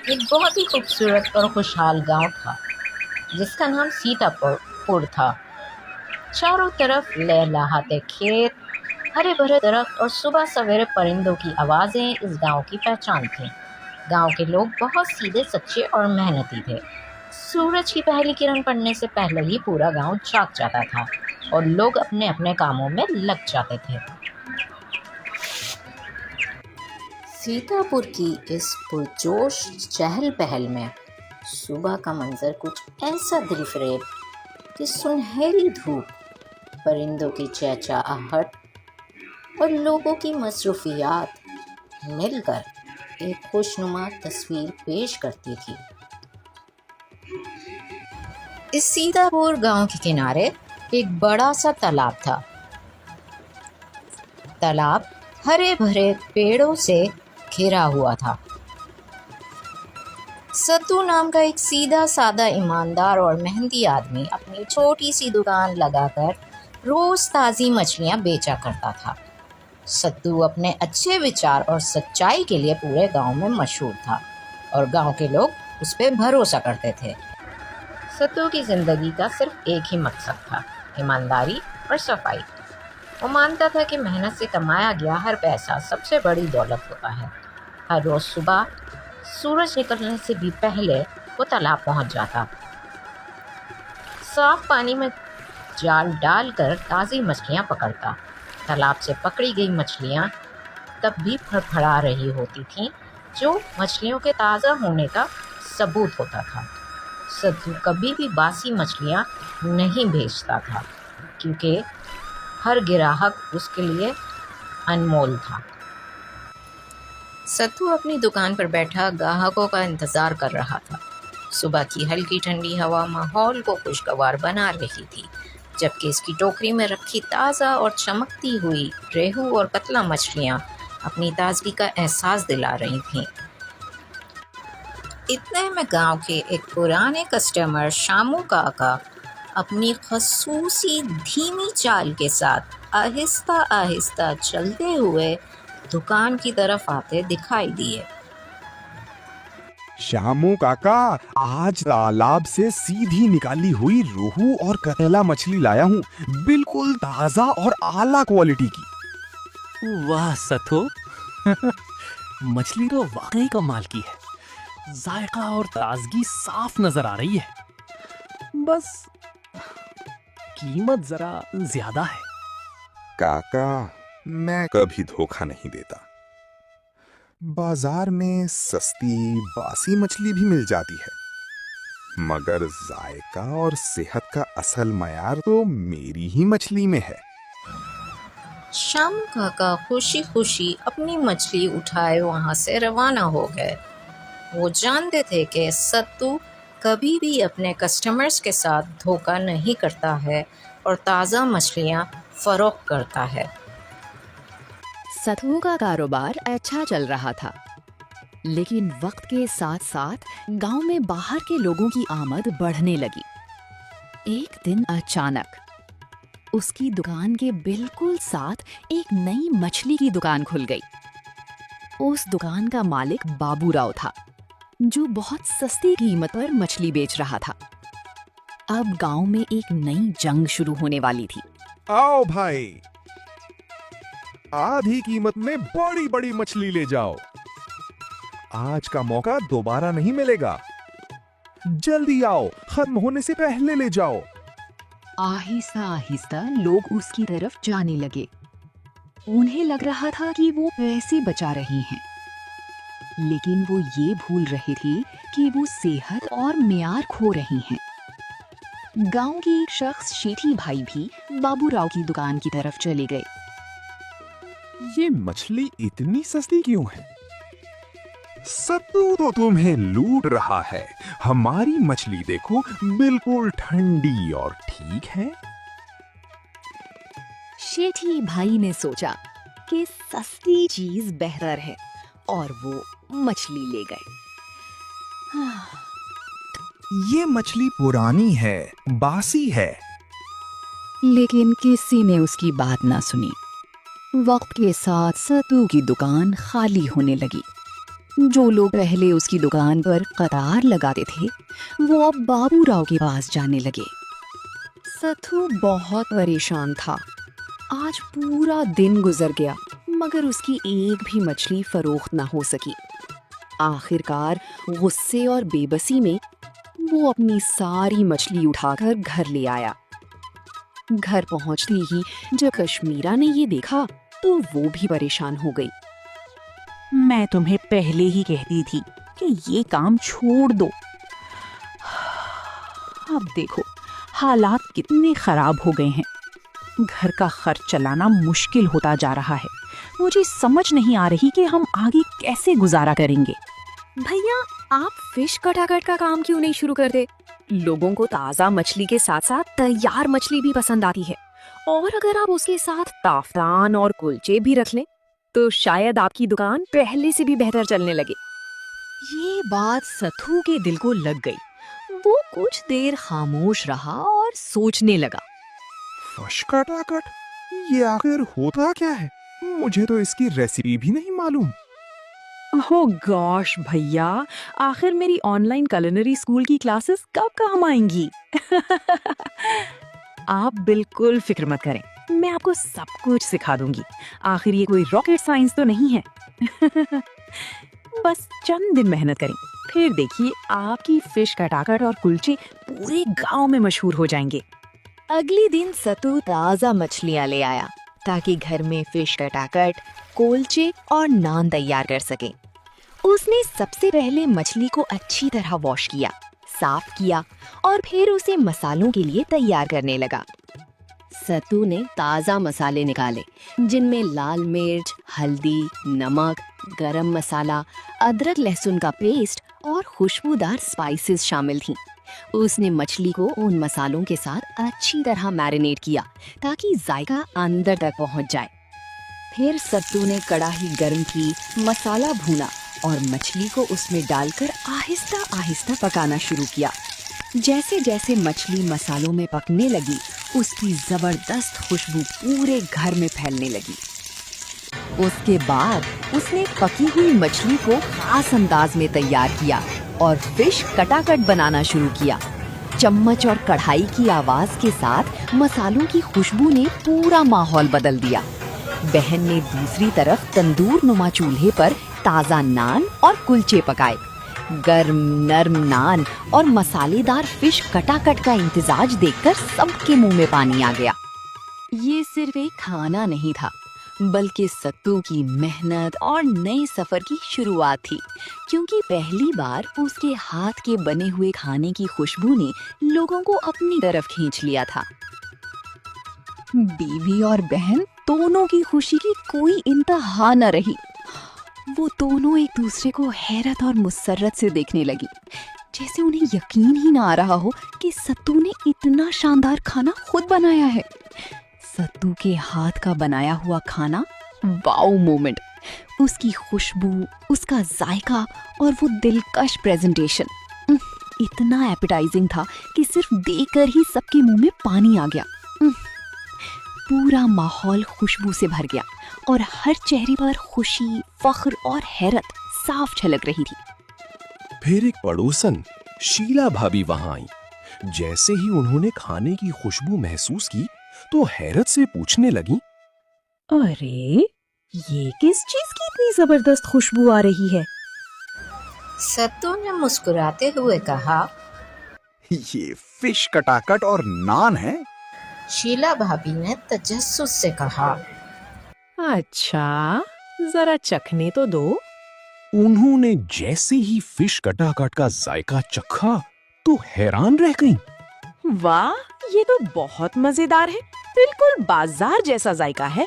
एक बहुत ही खूबसूरत और खुशहाल गांव था जिसका नाम सीतापुर था। चारों तरफ लहलहाते खेत, हरे भरे दरख्त और सुबह सवेरे परिंदों की आवाज़ें इस गांव की पहचान थीं। गांव के लोग बहुत सीधे, सच्चे और मेहनती थे। सूरज की पहली किरण पड़ने से पहले ही पूरा गांव जाग जाता था और लोग अपने अपने कामों में लग जाते थे। सीतापुर की इस पुरजोश चहल पहल में सुबह का मंजर कुछ ऐसा दिलफरेब कि सुनहरी धूप, परिंदों की चहचहाहट और लोगों की मसरूफियात मिलकर एक खुशनुमा तस्वीर पेश करती थी। इस सीतापुर गांव के किनारे एक बड़ा सा तालाब था। तालाब हरे भरे पेड़ों से घिरा हुआ था। सत्तू नाम का एक सीधा साधा, ईमानदार और मेहनती आदमी अपनी छोटी सी दुकान लगाकर रोज ताज़ी मछलियां बेचा करता था। सत्तू अपने अच्छे विचार और सच्चाई के लिए पूरे गांव में मशहूर था और गांव के लोग उस पर भरोसा करते थे। सत्तू की जिंदगी का सिर्फ एक ही मकसद था, ईमानदारी और सफाई। वो मानता था कि मेहनत से कमाया गया हर पैसा सबसे बड़ी दौलत होता है। हर रोज सुबह सूरज निकलने से भी पहले वो तालाब पहुंच जाता। साफ पानी में जाल डालकर ताज़ी मछलियां पकड़ता। तालाब से पकड़ी गई मछलियां तब भी फड़फड़ा रही होती थीं, जो मछलियों के ताज़ा होने का सबूत होता था। सत्तू कभी भी बासी मछलियां नहीं बेचता था, क्योंकि हर ग्राहक उसके लिए अनमोल था। सत्तू अपनी दुकान पर बैठा ग्राहकों का इंतज़ार कर रहा था। सुबह की हल्की ठंडी हवा माहौल को खुशगवार बना रही थी, जबकि इसकी टोकरी में रखी ताज़ा और चमकती हुई रेहू और कतला मछलियाँ अपनी ताजगी का एहसास दिला रही थीं। इतने में गांव के एक पुराने कस्टमर शामू काका अपनी खसूसी धीमी चाल के साथ आहिस्ता आहिस्ता चलते हुए दुकान की तरफ आते दिखाई दिए। श्यामू काका, आज तालाब से सीधी निकाली हुई रोहू और कतला मछली लाया हूँ, बिल्कुल ताजा और आला क्वालिटी की। वाह सतो मछली तो वाकई कमाल की है। जायका और ताजगी साफ नजर आ रही है, बस कीमत जरा ज्यादा है। काका, मैं कभी धोखा नहीं देता। बाजार में सस्ती बासी मछली भी मिल जाती है, मगर जायका और सेहत का असल मयार तो मेरी ही मछली में है। शाम काका खुशी खुशी अपनी मछली उठाए वहां से रवाना हो गए। वो जानते थे कि सत्तू कभी भी अपने कस्टमर्स के साथ धोखा नहीं करता है और ताज़ा मछलियाँ फरोख्त करता है। सत्तू का कारोबार अच्छा चल रहा था, लेकिन वक्त के साथ साथ गांव में बाहर के लोगों की आमद बढ़ने लगी। एक दिन अचानक उसकी दुकान के बिल्कुल साथ एक नई मछली की दुकान खुल गई। उस दुकान का मालिक बाबूराव था, जो बहुत सस्ती कीमत पर मछली बेच रहा था। अब गांव में एक नई जंग शुरू होने वाली थी। आओ भाई, आधी कीमत में बड़ी बड़ी मछली ले जाओ। आज का मौका दोबारा नहीं मिलेगा। जल्दी आओ, खत्म होने से पहले ले जाओ। आहिस्ता आहिस्ता लोग उसकी तरफ जाने लगे। उन्हें लग रहा था कि वो पैसे बचा रही हैं, लेकिन वो ये भूल रही थी कि वो सेहत और मियार खो रही हैं। गांव की एक शख्स शेठी भाई भी बाबूराव की दुकान की तरफ चले गए। ये मछली इतनी सस्ती क्यों है? सत्तू तो तुम्हें लूट रहा है। हमारी मछली देखो, बिल्कुल ठंडी और ठीक है। शेठी भाई ने सोचा कि सस्ती चीज बेहतर है और वो मछली ले गए। ये मछली पुरानी है, बासी है। लेकिन किसी ने उसकी बात ना सुनी। वक्त के साथ सत्तू की दुकान खाली होने लगी। जो लोग पहले उसकी दुकान पर कतार लगाते थे वो अब बाबूराव के पास जाने लगे। सत्तू बहुत परेशान था। आज पूरा दिन गुजर गया मगर उसकी एक भी मछली फरोख्त ना हो सकी। आखिरकार गुस्से और बेबसी में वो अपनी सारी मछली उठाकर घर ले आया। घर पहुंचते ही जब कश्मीरा ने ये देखा तो वो भी परेशान हो गई। मैं तुम्हें पहले ही कहती थी कि ये काम छोड़ दो। अब देखो हालात कितने खराब हो गए हैं। घर का खर्च चलाना मुश्किल होता जा रहा है। मुझे समझ नहीं आ रही कि हम आगे कैसे गुजारा करेंगे। भैया आप फिश कटाकट का काम क्यों नहीं शुरू करते? लोगों को ताज़ा मछली के साथ साथ तैयार मछली भी पसंद आती है, और अगर आप उसके साथ ताफतान और कुलचे भी रख लें तो शायद आपकी दुकान पहले से भी बेहतर चलने लगे। ये बात सत्तू के दिल को लग गई। वो कुछ देर खामोश रहा और सोचने लगा। फिश कटाकट, ये आखिर होता क्या है? मुझे तो इसकी रेसिपी भी नहीं मालूम। ओह गॉश भैया, आखिर मेरी ऑनलाइन कुलिनरी स्कूल की क्लासेस कब काम आएंगी? आप बिल्कुल फिक्र मत करें, मैं आपको सब कुछ सिखा दूंगी। आखिर ये कोई रॉकेट साइंस तो नहीं है। बस चंद दिन मेहनत करें, फिर देखिए आपकी फिश कटाकट और कुलचे पूरे गांव में मशहूर हो जाएंगे। अगले दिन सत्तू ताज़ा मछलियाँ ले आया ताकि घर में फिश कटाकट, कोलचे और नान तैयार कर सके। उसने सबसे पहले मछली को अच्छी तरह वॉश किया, साफ किया और फिर उसे मसालों के लिए तैयार करने लगा। सत्तू ने ताज़ा मसाले निकाले जिनमें लाल मिर्च, हल्दी, नमक, गरम मसाला, अदरक लहसुन का पेस्ट और खुशबूदार स्पाइसेस शामिल थीं। उसने मछली को उन मसालों के साथ अच्छी तरह मैरिनेट किया ताकि जायका अंदर तक पहुंच जाए। फिर सत्तू ने कढ़ाई गर्म की, मसाला भूना और मछली को उसमें डालकर आहिस्ता आहिस्ता पकाना शुरू किया। जैसे जैसे मछली मसालों में पकने लगी उसकी जबरदस्त खुशबू पूरे घर में फैलने लगी। उसके बाद उसने पकी हुई मछली को खास अंदाज में तैयार किया और फिश कटाकट बनाना शुरू किया। चम्मच और कढ़ाई की आवाज के साथ मसालों की खुशबू ने पूरा माहौल बदल दिया। बहन ने दूसरी तरफ तंदूर नुमा चूल्हे पर ताज़ा नान और कुलचे पकाए। गर्म नरम नान और मसालेदार फिश कटाकट का इम्तिजाज देखकर सबके मुंह में पानी आ गया। ये सिर्फ एक खाना नहीं था बल्कि सत्तू की मेहनत और नए सफर की शुरुआत थी, क्योंकि पहली बार उसके हाथ के बने हुए खाने की खुशबू ने लोगों को अपनी तरफ खींच लिया था। बीवी और बहन दोनों की खुशी की कोई इंतहा न रही। वो दोनों एक दूसरे को हैरत और मुसर्रत से देखने लगी, जैसे उन्हें यकीन ही ना आ रहा हो कि सत्तू ने इतना शानदार खाना खुद बनाया है। सत्तू के हाथ का बनाया हुआ खाना वाओ मोमेंट। उसकी खुशबू, उसका जायका और वो दिलकश प्रेजेंटेशन इतना एपेटाइजिंग था कि सिर्फ देखकर ही सबके मुंह में पानी आ गया। पूरा माहौल खुशबू से भर गया और हर चेहरे पर खुशी, फख्र और हैरत साफ झलक रही थी। फिर एक पड़ोसन शीला भाभी वहां आई। जैसे ही उन्होंने खाने की खुशबू महसूस की तो हैरत से पूछने लगी, अरे ये किस चीज की इतनी जबरदस्त खुशबू आ रही है? सत्तू ने मुस्कुराते हुए कहा, ये फिश कटाकट और नान है। शीला भाभी ने तजस्सुस से कहा, अच्छा जरा चखने तो दो। उन्होंने जैसे ही फिश कटाकट का जायका चखा तो हैरान रह गईं। वाह, ये तो बहुत मजेदार है, बिल्कुल बाजार जैसा जायका है।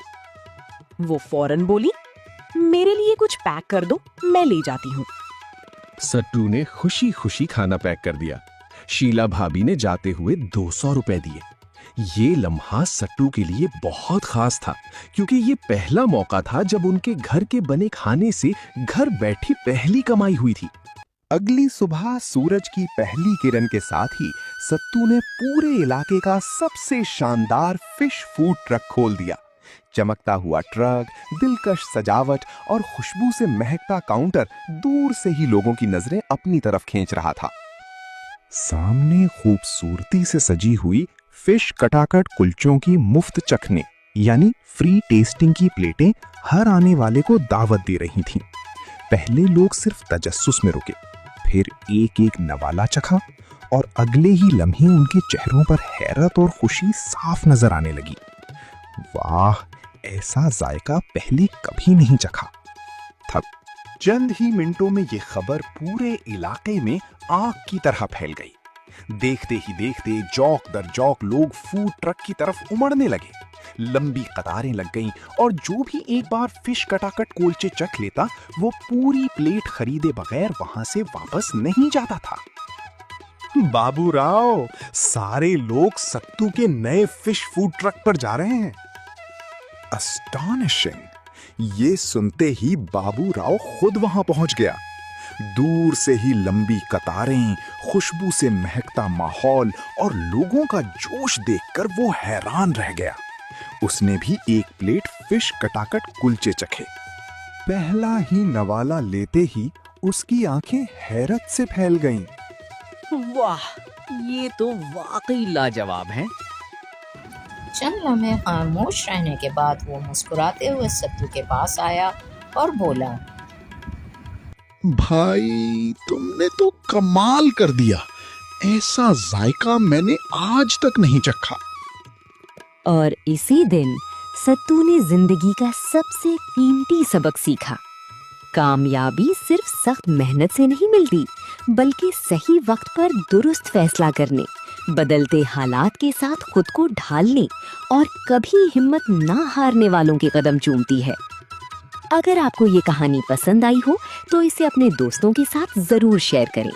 वो फौरन बोली, मेरे लिए कुछ पैक कर दो, मैं ले जाती हूँ। सट्टू ने खुशी खुशी खाना पैक कर दिया। शीला भाभी ने जाते हुए 200 रुपए दिए। ये लम्हा सट्टू के लिए बहुत खास था, क्योंकि ये पहला मौका था जब उनके घर के बने खाने से घर बैठी पहली कमाई हुई थी। अगली सुबह सूरज की पहली किरण के साथ ही सत्तू ने पूरे इलाके का सबसे शानदार फिश फूड ट्रक खोल दिया। चमकता हुआ ट्रक, दिलकश सजावट और खुशबू से महकता काउंटर दूर से ही लोगों की नजरें अपनी तरफ खींच रहा था। सामने खूबसूरती से सजी हुई फिश कटाकट कुलचों की मुफ्त चखने यानी फ्री टेस्टिंग की प्लेटें हर आने वाले को दावत दे रही थीं। पहले लोग सिर्फ तजस्सुस में रुके, फिर एक एक नवाला चखा और अगले ही लम्हे उनके चेहरों पर हैरत और खुशी साफ नजर आने लगी। वाह, ऐसा जायका पहले कभी नहीं चखा था। चंद ही मिनटों में ये खबर पूरे इलाके में आग की तरह फैल गई। देखते ही देखते जौक दर जौक लोग फूड ट्रक की तरफ उमड़ने लगे। लंबी कतारें लग गईं और जो भी एक बार फिश कटाकट कुलचे चख लेता वो पूरी प्लेट खरीदे बगैर वहां से वापस नहीं जाता था। बाबूराव, सारे लोग सत्तू के नए फिश फूड ट्रक पर जा रहे हैं। अस्टॉनिशिंग! ये सुनते ही बाबूराव खुद वहां पहुंच गया। दूर से ही लंबी कतारें, खुशबू से महकता माहौल और लोगों का जोश देखकर वो हैरान रह गया। उसने भी एक प्लेट फिश कटाकट कुलचे चखे। पहला ही नवाला लेते ही उसकी आंखें हैरत से फैल गईं। वाह, ये तो वाकई लाजवाब है। चंद लम्हे खामोश रहने के बाद वो मुस्कुराते हुए सत्तू के पास आया और बोला, भाई तुमने तो कमाल कर दिया। ऐसा जायका मैंने आज तक नहीं चखा। और इसी दिन सत्तू ने जिंदगी का सबसे कीमती सबक सीखा। कामयाबी सिर्फ सख्त मेहनत से नहीं मिलती, बल्कि सही वक्त पर दुरुस्त फैसला करने, बदलते हालात के साथ खुद को ढालने और कभी हिम्मत ना हारने वालों के कदम चूमती है। अगर आपको ये कहानी पसंद आई हो तो इसे अपने दोस्तों के साथ जरूर शेयर करें।